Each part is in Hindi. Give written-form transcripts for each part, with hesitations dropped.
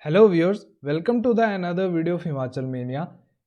Hello viewers, welcome to the another video of Himachal mania.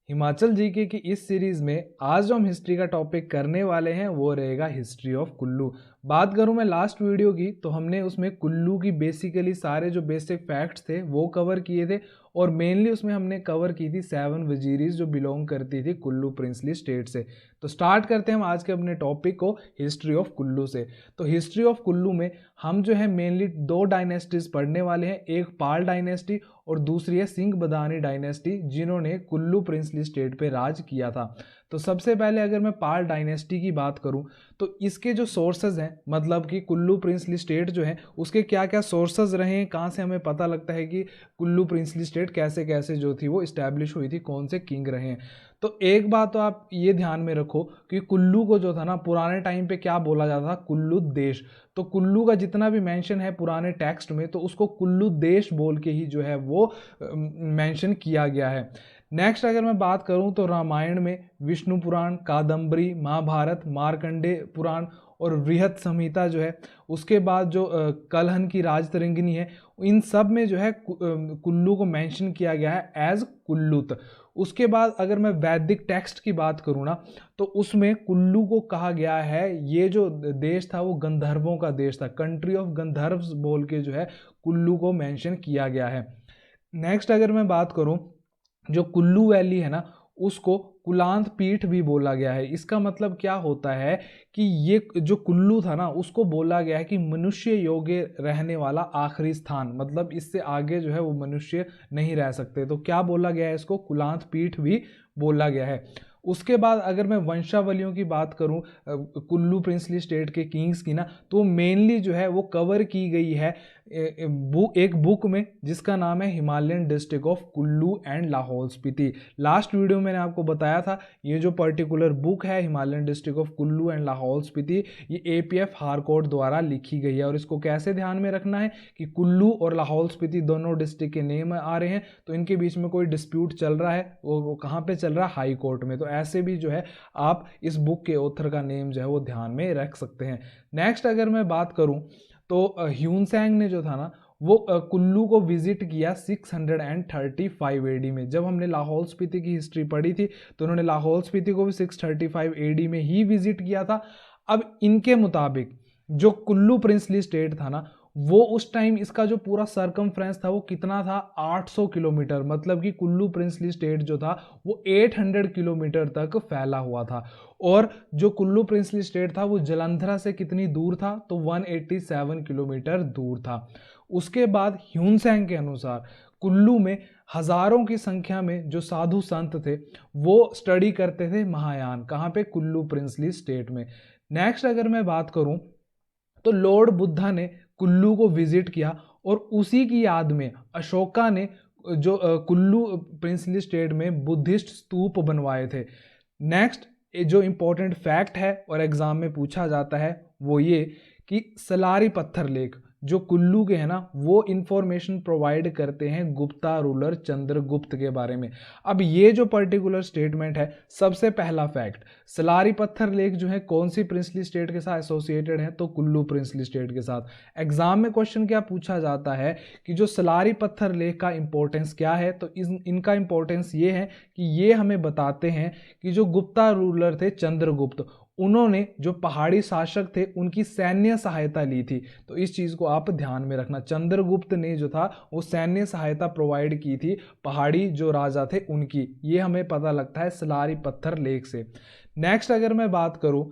Himachal GK की इस सीरीज में आज जो हम हिस्ट्री का टॉपिक करने वाले हैं वो रहेगा हिस्ट्री ऑफ कुल्लू। बात करूं मैं लास्ट वीडियो की तो हमने उसमें कुल्लू की बेसिकली सारे जो बेसिक फैक्ट्स थे वो कवर किए थे और मेनली उसमें हमने कवर की थी 7 वजीरीज जो बिलोंग करती थी कुल्लू प्रिंसली स्टेट से। तो स्टार्ट करते हैं हम आज के अपने टॉपिक को हिस्ट्री ऑफ कुल्लू से। तो हिस्ट्री ऑफ कुल्लू में हम जो है मेनली दो डायनेस्टीज पढ़ने वाले हैं, एक पाल डायनेस्टी और दूसरी है सिंह बदानी डायनेस्टी जिन्होंने कुल्लू प्रिंसली स्टेट पे राज किया था। तो सबसे पहले अगर मैं पाल डायनेस्टी की बात करूं तो इसके जो सोर्सेज हैं, मतलब कि कुल्लू प्रिंसली स्टेट जो है उसके क्या क्या सोर्सेज रहे हैं, कहाँ से हमें पता लगता है कि कुल्लू प्रिंसली स्टेट कैसे कैसे जो थी वो इस्टेब्लिश हुई थी, कौन से किंग रहे हैं। तो एक बात तो आप ये ध्यान में रखो कि कुल्लू को जो था ना पुराने टाइम पे क्या बोला जाता था, कुल्लू देश। तो कुल्लू का जितना भी मेंशन है पुराने टेक्स्ट में तो उसको कुल्लू देश बोल के ही जो है वो मेंशन किया गया है। नेक्स्ट अगर मैं बात करूं तो रामायण में विष्णु पुराण, कादम्बरी, महाभारत, मार्कंडे पुराण और बृहत संहिता जो है, उसके बाद जो कलहन की राजतरंगिणी है, इन सब में जो है कुल्लू को मेंशन किया गया है एज कुल्लूत। उसके बाद अगर मैं वैदिक टेक्स्ट की बात करूँ ना तो उसमें कुल्लू को कहा गया है, ये जो देश था वो गंधर्वों का देश था, कंट्री ऑफ गंधर्व्स बोल के जो है कुल्लू को मेंशन किया गया है। नेक्स्ट अगर मैं बात करूं, जो कुल्लू वैली है ना उसको कुलांत पीठ भी बोला गया है। इसका मतलब क्या होता है कि ये जो कुल्लू था ना उसको बोला गया है कि मनुष्य योग्य रहने वाला आखिरी स्थान, मतलब इससे आगे जो है वो मनुष्य नहीं रह सकते। तो क्या बोला गया है, इसको कुलांत पीठ भी बोला गया है। उसके बाद अगर मैं वंशावलियों की बात करूं कुल्लू प्रिंसली स्टेट के किंग्स की ना, तो मेनली जो है वो कवर की गई है एक बुक में जिसका नाम है Himalayan district of Kullu and Lahaul Spiti. Last video मैंने आपको बताया था ये जो पर्टिकुलर बुक है Himalayan district of Kullu and Lahaul Spiti, ये एपीएफ हारकोट द्वारा लिखी गई है। और इसको कैसे ध्यान में रखना है कि कुल्लू और लाहौल स्पीति दोनों डिस्ट्रिक्ट के नेम आ रहे हैं, तो इनके बीच में कोई डिस्प्यूट चल रहा है, वो कहाँ पे चल रहा है, हाई कोर्ट में। तो ऐसे भी जो है आप इस बुक के ऑथर का नेम जो है वो ध्यान में रख सकते हैं। नेक्स्ट अगर मैं बात करूं तो ह्यूनसैंग ने जो था ना वो कुल्लू को विजिट किया 635 एडी में। जब हमने लाहौल स्पीति की हिस्ट्री पढ़ी थी तो उन्होंने लाहौल स्पीति को भी 635 एडी में ही विजिट किया था। अब इनके मुताबिक जो कुल्लू प्रिंसली स्टेट था ना वो उस टाइम इसका जो पूरा सरकमफ्रेंस था वो कितना था, 800 किलोमीटर। मतलब कि कुल्लू प्रिंसली स्टेट जो था वो 800 किलोमीटर तक फैला हुआ था। और जो कुल्लू प्रिंसली स्टेट था वो जलंधरा से कितनी दूर था, तो 187 किलोमीटर दूर था। उसके बाद ह्यूनसैंग के अनुसार कुल्लू में हजारों की संख्या में जो साधु संत थे वो स्टडी करते थे महायान, कहाँ पे, कुल्लू प्रिंसली स्टेट में। नेक्स्ट अगर मैं बात करूं तो लॉर्ड बुद्धा ने कुल्लू को विजिट किया और उसी की याद में अशोका ने जो कुल्लू प्रिंसली स्टेट में बुद्धिस्ट स्तूप बनवाए थे। नेक्स्ट जो इंपॉर्टेंट फैक्ट है और एग्जाम में पूछा जाता है वो ये कि सलारी पत्थर लेक जो कुल्लू के हैं ना वो इंफॉर्मेशन प्रोवाइड करते हैं गुप्ता रूलर चंद्रगुप्त के बारे में। अब ये जो पर्टिकुलर स्टेटमेंट है, सबसे पहला फैक्ट, सलारी पत्थर लेक जो है कौन सी प्रिंसली स्टेट के साथ एसोसिएटेड है, तो कुल्लू प्रिंसली स्टेट के साथ। एग्जाम में क्वेश्चन क्या पूछा जाता है कि जो सलारी पत्थर लेक का इंपॉर्टेंस क्या है, तो इनका इंपॉर्टेंस ये है कि ये हमें बताते हैं कि जो गुप्ता रूलर थे चंद्रगुप्त, उन्होंने जो पहाड़ी शासक थे उनकी सैन्य सहायता ली थी। तो इस चीज को आप ध्यान में रखना, चंद्रगुप्त ने जो था वो सैन्य सहायता प्रोवाइड की थी पहाड़ी जो राजा थे उनकी, ये हमें पता लगता है सलारी पत्थर लेक से। नेक्स्ट अगर मैं बात करूं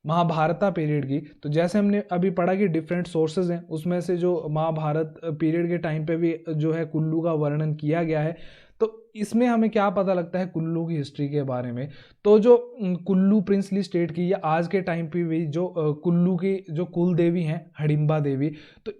महाभारता पीरियड की, तो जैसे हमने अभी पढ़ा कि डिफरेंट सोर्सेज हैं, उसमें से जो महाभारत पीरियड के टाइम पे भी जो है कुल्लू का वर्णन किया गया है। तो इसमें हमें क्या पता लगता है कुल्लू की हिस्ट्री के बारे में, तो जो कुल्लू प्रिंसली स्टेट की या आज के टाइम पे भी जो कुल्लू की जो कुल देवी हैं हडिम्बा देवी, तो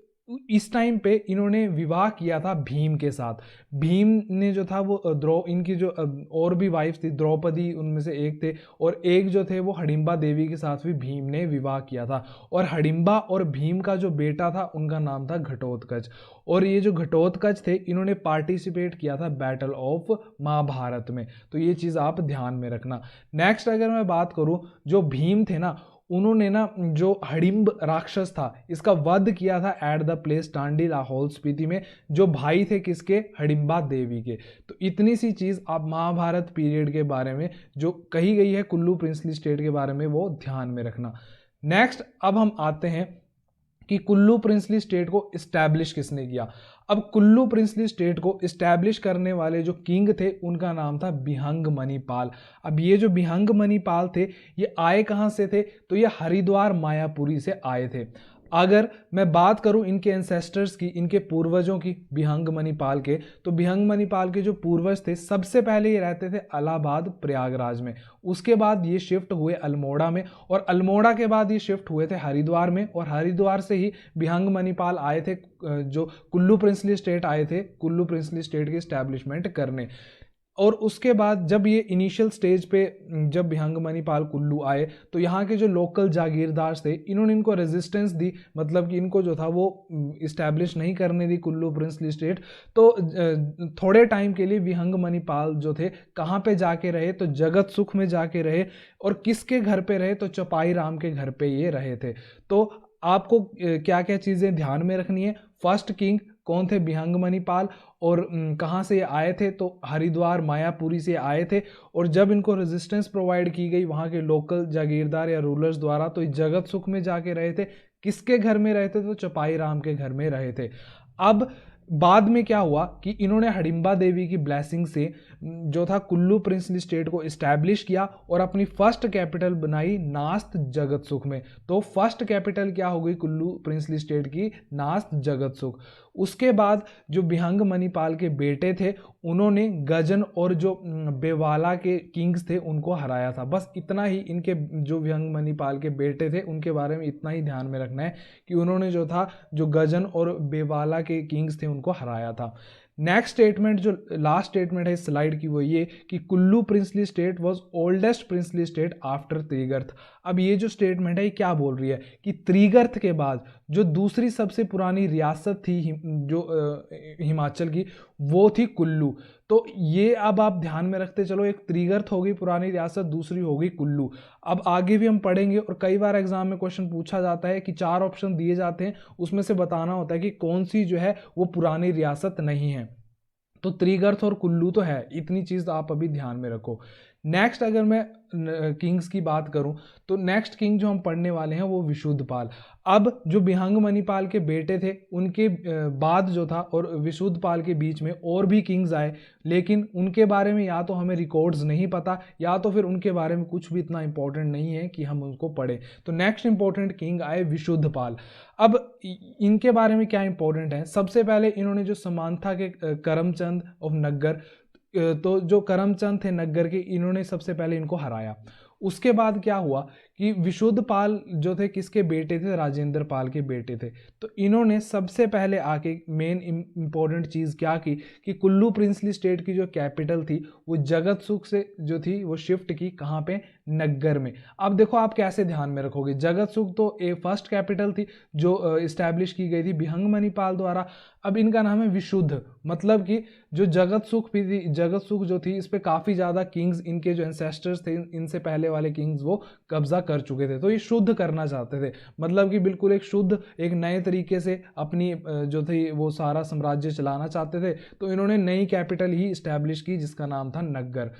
इस टाइम पे इन्होंने विवाह किया था भीम के साथ। भीम ने जो था वो इनकी जो और भी वाइफ थी, द्रौपदी उनमें से एक थे, और एक जो थे वो हडिम्बा देवी के साथ भी भीम ने विवाह किया था। और हडिम्बा और भीम का जो बेटा था उनका नाम था घटोत्कच। और ये जो घटोत्कच थे इन्होंने पार्टिसिपेट किया था बैटल ऑफ महाभारत में। तो ये चीज़ आप ध्यान में रखना। नेक्स्ट अगर मैं बात करूं, जो भीम थे ना उन्होंने ना जो हडिम्ब राक्षस था इसका वध किया था एट द प्लेस टांडी लाहौल स्पीति में, जो भाई थे किसके, हडिम्बा देवी के। तो इतनी सी चीज़ आप महाभारत पीरियड के बारे में जो कही गई है कुल्लू प्रिंसली स्टेट के बारे में वो ध्यान में रखना। नेक्स्ट अब हम आते हैं कि कुल्लू प्रिंसली स्टेट को इस्टेब्लिश किसने किया। अब कुल्लू प्रिंसली स्टेट को इस्टेब्लिश करने वाले जो किंग थे उनका नाम था बिहंग मणिपाल। अब ये जो बिहंग मणिपाल थे ये आए कहाँ से थे, तो ये हरिद्वार मायापुरी से आए थे। अगर मैं बात करूं इनके एंसेस्टर्स की, इनके पूर्वजों की, बिहंग मणिपाल के, तो बिहंग मणिपाल के जो पूर्वज थे सबसे पहले ये रहते थे इलाहाबाद प्रयागराज में, उसके बाद ये शिफ्ट हुए अल्मोड़ा में, और अल्मोड़ा के बाद ये शिफ्ट हुए थे हरिद्वार में, और हरिद्वार से ही बिहंग मणिपाल आए थे जो कुल्लू प्रिंसली स्टेट आए थे कुल्लू प्रिंसली स्टेट की इस्टेब्लिशमेंट करने। और उसके बाद जब ये इनिशियल स्टेज पे जब बिहंग मणिपाल कुल्लू आए तो यहाँ के जो लोकल जागीरदार थे इन्होंने इनको रेजिस्टेंस दी, मतलब कि इनको जो था वो इस्टेब्लिश नहीं करने दी कुल्लू प्रिंसली स्टेट। तो थोड़े टाइम के लिए बिहंग मणिपाल जो थे कहाँ पे जाके रहे, तो जगत सुख में जाके रहे, और किसके घर पे रहे, तो चौपाई राम के घर पे ये रहे थे। तो आपको क्या क्या चीज़ें ध्यान में रखनी है, फर्स्ट किंग कौन थे, बिहंग मणिपाल, और कहाँ से ये आए थे, तो हरिद्वार मायापुरी से आए थे, और जब इनको रेजिस्टेंस प्रोवाइड की गई वहाँ के लोकल जागीरदार या रूलर्स द्वारा तो जगत सुख में जाके रहे थे, किसके घर में रहे थे, तो चौपाई राम के घर में रहे थे। अब बाद में क्या हुआ कि इन्होंने हडिम्बा देवी की ब्लेसिंग से जो था कुल्लू प्रिंसली स्टेट को इस्टेब्लिश किया और अपनी फर्स्ट कैपिटल बनाई नास्त जगत सुख में। तो फर्स्ट कैपिटल क्या हो गई कुल्लू प्रिंसली स्टेट की, नास्त जगत सुख। उसके बाद जो बिहंग मणिपाल के बेटे थे उन्होंने गजन और जो बेवाला के किंग्स थे उनको हराया था। बस इतना ही इनके जो बिहंग मणिपाल के बेटे थे उनके बारे में इतना ही ध्यान में रखना है कि उन्होंने जो था जो गजन और बेवाला के किंग्स थे उनको हराया था। नेक्स्ट स्टेटमेंट जो लास्ट स्टेटमेंट है इस स्लाइड की वो ये कि Kullu princely state was oldest princely state after Trigarta. अब ये जो स्टेटमेंट है ये क्या बोल रही है कि त्रिगर्त के बाद जो दूसरी सबसे पुरानी रियासत थी जो हिमाचल की वो थी कुल्लू। तो ये अब आप ध्यान में रखते चलो, एक त्रिगर्त हो गई पुरानी रियासत, दूसरी हो गई कुल्लू। अब आगे भी हम पढ़ेंगे और कई बार एग्जाम में क्वेश्चन पूछा जाता है कि 4 ऑप्शन दिए जाते हैं उसमें से बताना होता है कि कौन सी जो है वो पुरानी रियासत नहीं है। तो त्रिगर्त और कुल्लू तो है, इतनी चीज आप अभी ध्यान में रखो। नेक्स्ट अगर मैं किंग्स की बात करूं तो नेक्स्ट किंग जो हम पढ़ने वाले हैं वो विशुद्धपाल। अब जो बिहंग मणिपाल के बेटे थे उनके बाद जो था और विशुद्धपाल के बीच में और भी किंग्स आए, लेकिन उनके बारे में या तो हमें रिकॉर्ड्स नहीं पता या तो फिर उनके बारे में कुछ भी इतना इंपॉर्टेंट नहीं है कि हम उनको पढ़ें। तो नेक्स्ट इंपॉर्टेंट किंग आए विशुद्धपाल। अब इनके बारे में क्या इंपॉर्टेंट है, सबसे पहले इन्होंने जो समांथा के करमचंद ऑफ नग्गर, तो जो करमचंद थे नग्गर के, इन्होंने सबसे पहले इनको हराया। उसके बाद क्या हुआ कि विशुद्धपाल जो थे किसके बेटे थे, राजेंद्र पाल के बेटे थे। तो इन्होंने सबसे पहले आके मेन इंपॉर्टेंट चीज़ क्या की कि कुल्लू प्रिंसली स्टेट की जो कैपिटल थी वो जगत सुख से जो थी वो शिफ्ट की कहाँ पे, नग्गर में। अब देखो आप कैसे ध्यान में रखोगे, जगत सुख तो एक फर्स्ट कैपिटल थी जो इस्टेब्लिश की गई थी बिहंग मणिपाल द्वारा। अब इनका नाम है विशुद्ध, मतलब कि जो जगत सुख भी थी, जगत सुख जो थी इस पे काफ़ी ज़्यादा किंग्स, इनके जो एंसेस्टर्स थे इनसे पहले वाले किंग्स वो कब्जा कर चुके थे। तो ये शुद्ध करना चाहते थे, मतलब कि बिल्कुल एक शुद्ध एक नए तरीके से अपनी जो थी वो सारा साम्राज्य चलाना चाहते थे। तो इन्होंने नई कैपिटल ही इस्टेब्लिश की जिसका नाम था नग्गर।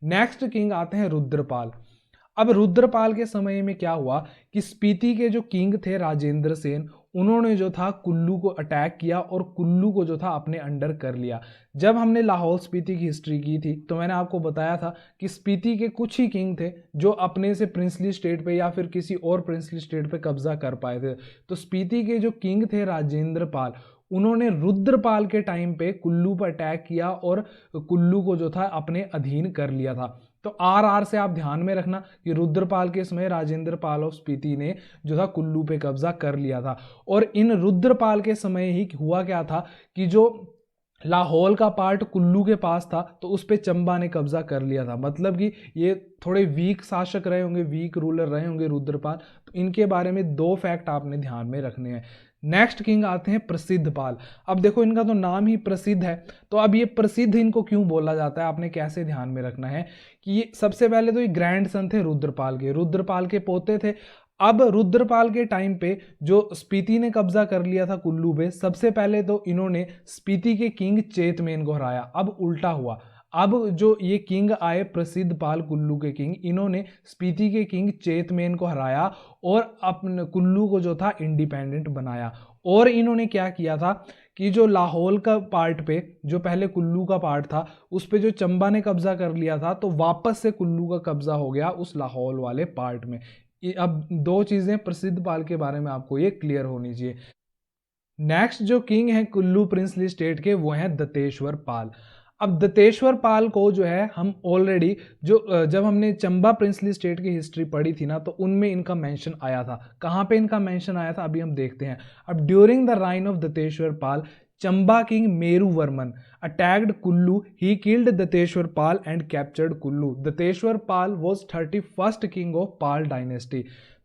नेक्स्ट किंग आते हैं रुद्रपाल। अब रुद्रपाल के समय में क्या हुआ कि स्पीति के जो किंग थे राजेंद्र सेन, उन्होंने जो था कुल्लू को अटैक किया और कुल्लू को जो था अपने अंडर कर लिया। जब हमने लाहौल स्पीति की हिस्ट्री की थी तो मैंने आपको बताया था कि स्पीति के कुछ ही किंग थे जो अपने से प्रिंसली स्टेट पे या फिर किसी और प्रिंसली स्टेट पे कब्जा कर पाए थे। तो स्पीति के जो किंग थे राजेंद्र पाल, उन्होंने रुद्रपाल के टाइम पे कुल्लू पर अटैक किया और कुल्लू को जो था अपने अधीन कर लिया था। तो आर से आप ध्यान में रखना कि रुद्रपाल के समय राजेंद्र पाल ऑफ स्पीति ने जो था कुल्लू पे कब्जा कर लिया था। और इन रुद्रपाल के समय ही हुआ क्या था कि जो लाहौल का पार्ट कुल्लू के पास था तो उस पे चंबा ने कब्जा कर लिया था। मतलब कि ये थोड़े वीक शासक रहे होंगे, वीक रूलर रहे होंगे रुद्रपाल। तो इनके बारे में 2 फैक्ट आपने ध्यान में रखने हैं। नेक्स्ट किंग आते हैं प्रसिद्धपाल। अब देखो इनका तो नाम ही प्रसिद्ध है, तो अब ये प्रसिद्ध इनको क्यों बोला जाता है, आपने कैसे ध्यान में रखना है कि ये सबसे पहले तो ये ग्रैंड सन थे रुद्रपाल के, रुद्रपाल के पोते थे। अब रुद्रपाल के टाइम पे जो स्पीति ने कब्जा कर लिया था कुल्लू पे, सबसे पहले तो इन्होंने स्पीति के किंग चेतमेन को हराया। अब उल्टा हुआ, अब जो ये किंग आए प्रसिद्ध पाल कुल्लू के किंग, इन्होंने स्पीति के किंग चेतमेन को हराया और अपने कुल्लू को जो था इंडिपेंडेंट बनाया। और इन्होंने क्या किया था कि जो लाहौल का पार्ट पे, जो पहले कुल्लू का पार्ट था, उस पे जो चंबा ने कब्जा कर लिया था, तो वापस से कुल्लू का कब्जा हो गया उस लाहौल वाले पार्ट में। अब दो चीजें प्रसिद्ध पाल के बारे में आपको ये क्लियर होनी चाहिए। नेक्स्ट जो किंग है कुल्लू प्रिंसली स्टेट के, वो हैं दत्तेश्वर पाल। अब दत्तेश्वर पाल को जो है हम ऑलरेडी जो जब हमने चंबा प्रिंसली स्टेट की हिस्ट्री पढ़ी थी ना, तो उनमें इनका मेंशन आया था। कहाँ पे इनका मेंशन आया था अभी हम देखते हैं। अब during the reign of Datteshwar Pal, Chamba king Meru Varman attacked Kullu, he killed Datteshwar Pal and captured Kullu. Datteshwar Pal was 31st king of Pal dynasty.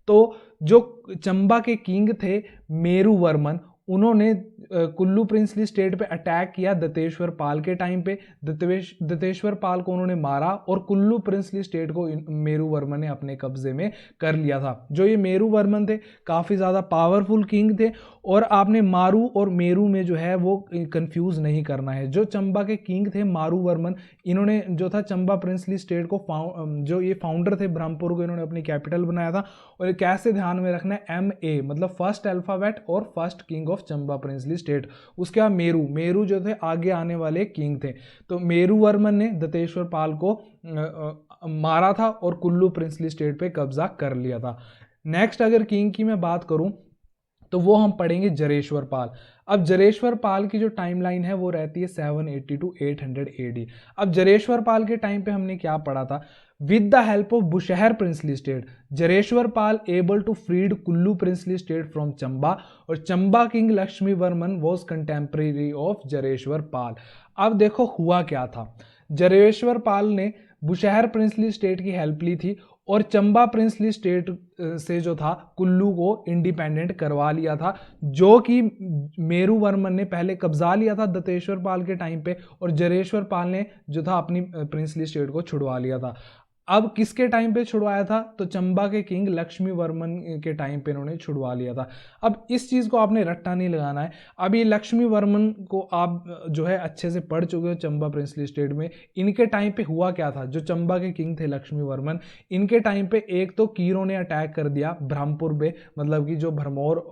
तो जो चंबा के किंग थे मेरू वर्मन, उन्होंने कुल्लू प्रिंसली स्टेट पे अटैक किया दत्तेश्वर पाल के टाइम पे। दत्तेश्वर पाल को उन्होंने मारा और कुल्लू प्रिंसली स्टेट को मेरू वर्मन ने अपने कब्जे में कर लिया था। जो ये मेरू वर्मन थे, काफ़ी ज़्यादा पावरफुल किंग थे। और आपने मारू और मेरू में जो है वो कंफ्यूज नहीं करना है। जो चंबा के किंग थे मारू वर्मन, इन्होंने जो था चंबा प्रिंसली स्टेट को जो ये फाउंडर थे ब्रह्मपुर को, इन्होंने अपनी कैपिटल बनाया था। और कैसे ध्यान में रखना है, MA मतलब फर्स्ट अल्फाबेट और first king of Chamba princely state. उसके बाद मेरू जो थे आगे आने वाले किंग थे। तो मेरू वर्मन ने दत्तेश्वर पाल को मारा था और कुल्लू प्रिंसली स्टेट पे कब्जा कर लिया था। नेक्स्ट अगर किंग की मैं बात करूं तो वो हम पढ़ेंगे जरेश्वर पाल। अब जरेश्वर पाल की जो टाइमलाइन है वो रहती है 780 टू 800 AD। अब जरेश्वर पाल के टाइम पे हमने क्या पढ़ा था, with the help of Bushahr princely state Jareshwar Pal able to freed Kullu princely state from Chamba, और Chamba king Lakshmi Varman was contemporary of Jareshwar Pal. अब देखो हुआ क्या था, जरेश्वर पाल ने बुशहर प्रिंसली स्टेट की हेल्प ली थी और चंबा प्रिंसली स्टेट से जो था कुल्लू को इंडिपेंडेंट करवा लिया था, जो कि मेरू वर्मन ने पहले कब्जा लिया था दत्तेश्वर पाल के टाइम पे, और जरेश्वर पाल ने जो था अपनी प्रिंसली स्टेट को छुड़वा लिया था। अब किसके टाइम पे छुड़वाया था, तो चंबा के किंग लक्ष्मी वर्मन के टाइम पे इन्होंने छुड़वा लिया था। अब इस चीज को आपने रट्टा नहीं लगाना है। अब ये लक्ष्मी वर्मन को आप जो है अच्छे से पढ़ चुके हो चंबा प्रिंसली स्टेट में। इनके टाइम पे हुआ क्या था, जो चंबा के किंग थे लक्ष्मी वर्मन, इनके टाइम पे एक तो कीरों ने अटैक कर दिया ब्रह्मपुर पे, मतलब कि जो भरमौर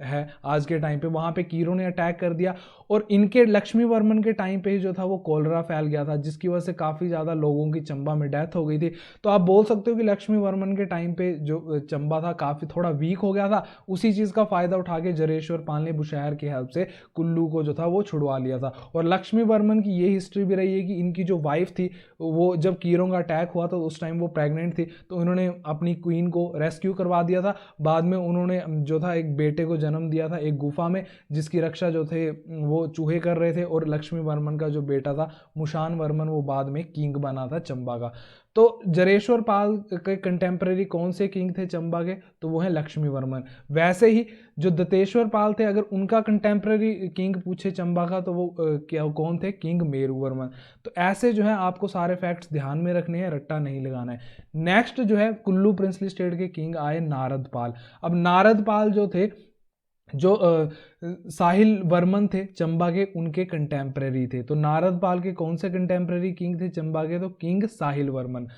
है आज के टाइम पे, वहां पे कीरों ने अटैक कर दिया। और इनके लक्ष्मी वर्मन के टाइम पे ही जो था वो कॉलरा फैल गया था, जिसकी वजह से काफी ज्यादा लोगों की चंबा में डेथ हो गई थी। तो आप बोल सकते हो कि लक्ष्मी वर्मन के टाइम पे जो चंबा था काफी थोड़ा वीक हो गया था। उसी चीज का फायदा उठा के जरेश्वर पाल ने बुशहर की हेल्प से कुल्लू को जो था वो छुड़वा लिया था। और लक्ष्मी वर्मन की ये हिस्ट्री भी रही है कि इनकी जो वाइफ थी, वो जब कीरों का अटैक हुआ तो उस टाइम वो प्रेग्नेंट थी, तो इन्होंने अपनी क्वीन को रेस्क्यू करवा दिया था। बाद में उन्होंने जो था एक बेटे को जन्म दिया था एक गुफा में, जिसकी रक्षा जो थे वो चूहे कर रहे थे। और लक्ष्मी वर्मन का जो बेटा था मुशान वर्मन, वो बाद में किंग बना था चंबा का। तो जरेश्वर पाल के कंटेम्प्रेरी कौन से किंग थे चंबा के, तो वो है लक्ष्मी वर्मन। वैसे ही जो दत्तेश्वर पाल थे, अगर उनका कंटेम्प्रेरी किंग पूछे चंबा का, तो वो क्या कौन थे, किंग मेरू वर्मन। तो ऐसे जो है आपको सारे फैक्ट्स ध्यान में रखने हैं, रट्टा नहीं लगाना है। नेक्स्ट जो है कुल्लू प्रिंसली स्टेट के किंग आए नारद पाल। अब नारद पाल जो थे, जो साहिल वर्मन थे चंबा के, उनके कंटेम्प्रेरी थे। तो नारद पाल के कौन से कंटेम्प्रेरी किंग थे चंबा के, तो किंग साहिल वर्मन।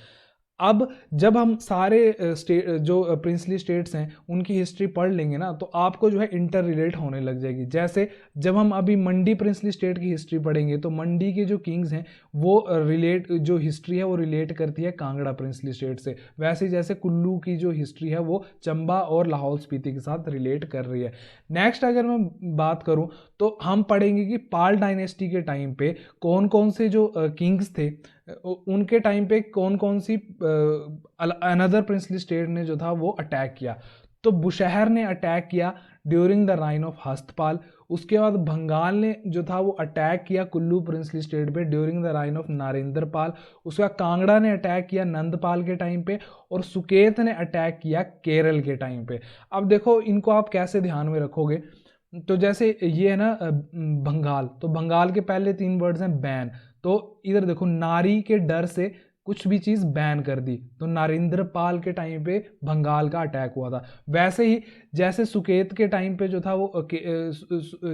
अब जब हम सारे स्टेट जो प्रिंसली स्टेट्स हैं उनकी हिस्ट्री पढ़ लेंगे ना, तो आपको जो है इंटर रिलेट होने लग जाएगी। जैसे जब हम अभी मंडी प्रिंसली स्टेट की हिस्ट्री पढ़ेंगे, तो मंडी के जो किंग्स हैं वो जो हिस्ट्री है वो रिलेट करती है कांगड़ा प्रिंसली स्टेट से। वैसे जैसे कुल्लू की जो हिस्ट्री है वो चंबा और लाहौल स्पीति के साथ रिलेट कर रही है। नेक्स्ट अगर मैं बात करूं तो हम पढ़ेंगे कि पाल डायनेस्टी के टाइम पे कौन कौन से जो किंग्स थे, उनके टाइम पे कौन कौन सी अनदर प्रिंसली स्टेट ने जो था वो अटैक किया। तो बुशहर ने अटैक किया during the reign of Hastpal. उसके बाद बंगाल ने जो था वो अटैक किया कुल्लू प्रिंसली स्टेट पे during the reign of Narendra Pal. उसके बाद कांगड़ा ने अटैक किया नंदपाल के टाइम पे, और सुकेत ने अटैक किया केरल के टाइम पे। अब देखो इनको आप कैसे ध्यान में रखोगे, तो जैसे ये है ना बंगाल, तो बंगाल के पहले 3 वर्ड्स हैं बैन। तो इधर देखो नारी के डर से कुछ भी चीज़ बैन कर दी। तो नरेंद्र पाल के टाइम पे बंगाल का अटैक हुआ था। वैसे ही जैसे सुकेत के टाइम पे जो था वो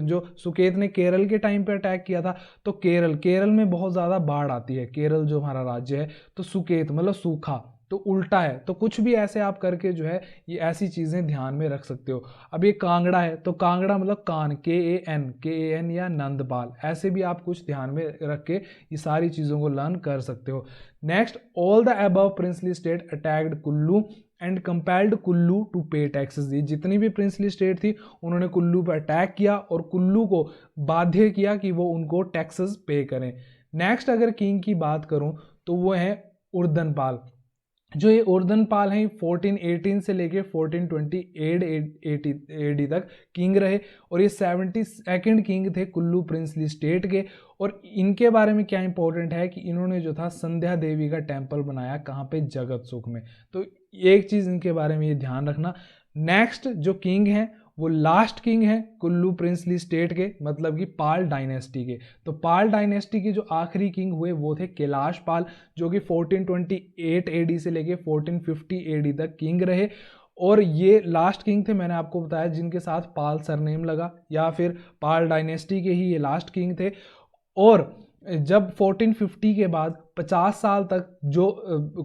जो सुकेत ने केरल के टाइम पे अटैक किया था, तो केरल में बहुत ज़्यादा बाढ़ आती है, केरल जो हमारा राज्य है, तो सुकेत मतलब सूखा, तो उल्टा है। तो कुछ भी ऐसे आप करके जो है ये ऐसी चीज़ें ध्यान में रख सकते हो। अब ये कांगड़ा है, तो कांगड़ा मतलब कान, के ए एन या नंदपाल, ऐसे भी आप कुछ ध्यान में रख के ये सारी चीज़ों को लर्न कर सकते हो। Next, all the above princely state attacked Kullu and compelled Kullu to pay taxes. ये जितनी भी प्रिंसली स्टेट थी उन्होंने कुल्लू पर अटैक किया और कुल्लू को बाध्य किया कि वो उनको टैक्सेस पे करें। नेक्स्ट अगर किंग की बात करूं तो वो है उर्दनपाल। जो ये उर्दनपाल हैं 1418 से लेके 1428 एडी तक किंग रहे और ये 72nd किंग थे कुल्लू प्रिंसली स्टेट के। और इनके बारे में क्या इंपॉर्टेंट है कि इन्होंने जो था संध्या देवी का टेम्पल बनाया, कहाँ पे, जगत सुख में। तो एक चीज़ इनके बारे में ये ध्यान रखना। नेक्स्ट जो किंग है वो लास्ट किंग है कुल्लू प्रिंसली स्टेट के, मतलब कि पाल डायनेस्टी के। तो पाल डायनेस्टी के जो आखिरी किंग हुए वो थे कैलाश पाल, जो कि 1428 एडी से लेके 1450 एडी तक किंग रहे। और ये लास्ट किंग थे, मैंने आपको बताया, जिनके साथ पाल सरनेम लगा, या फिर पाल डायनेस्टी के ही ये लास्ट किंग थे। और जब 1450 के बाद 50 साल तक जो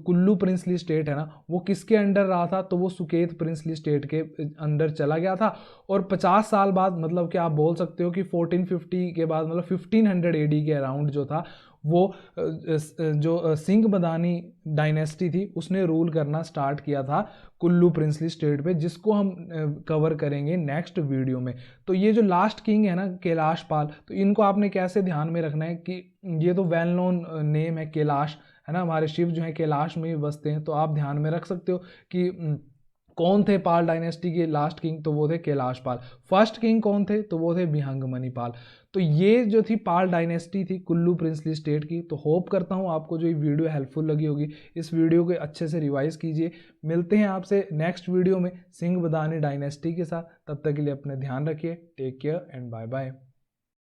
कुल्लू प्रिंसली स्टेट है ना, वो किसके अंडर रहा था, तो वो सुकेत प्रिंसली स्टेट के अंडर चला गया था। और 50 साल बाद, मतलब कि आप बोल सकते हो कि 1450 के बाद, मतलब 1500 एडी के अराउंड जो था, वो जो सिंह बदानी डायनेस्टी थी उसने रूल करना स्टार्ट किया था कुल्लू प्रिंसली स्टेट पे, जिसको हम कवर करेंगे नेक्स्ट वीडियो में। तो ये जो लास्ट किंग है ना कैलाश पाल, तो इनको आपने कैसे ध्यान में रखना है कि ये तो वेल नोन नेम है कैलाश, है ना, हमारे शिव जो है कैलाश में ही बसते हैं। तो आप ध्यान में रख सकते हो कि कौन थे पाल डायनेस्टी के लास्ट किंग, तो वो थे कैलाश पाल। फर्स्ट किंग कौन थे, तो वो थे बिहंगमणि पाल। तो ये जो थी पाल डायनेस्टी थी कुल्लू प्रिंसली स्टेट की। तो होप करता हूँ आपको जो ये वीडियो हेल्पफुल लगी होगी। इस वीडियो को अच्छे से रिवाइज कीजिए। मिलते हैं आपसे नेक्स्ट वीडियो में सिंह बदानी डायनेस्टी के साथ। तब तक के लिए अपने ध्यान रखिए। Take care and bye bye.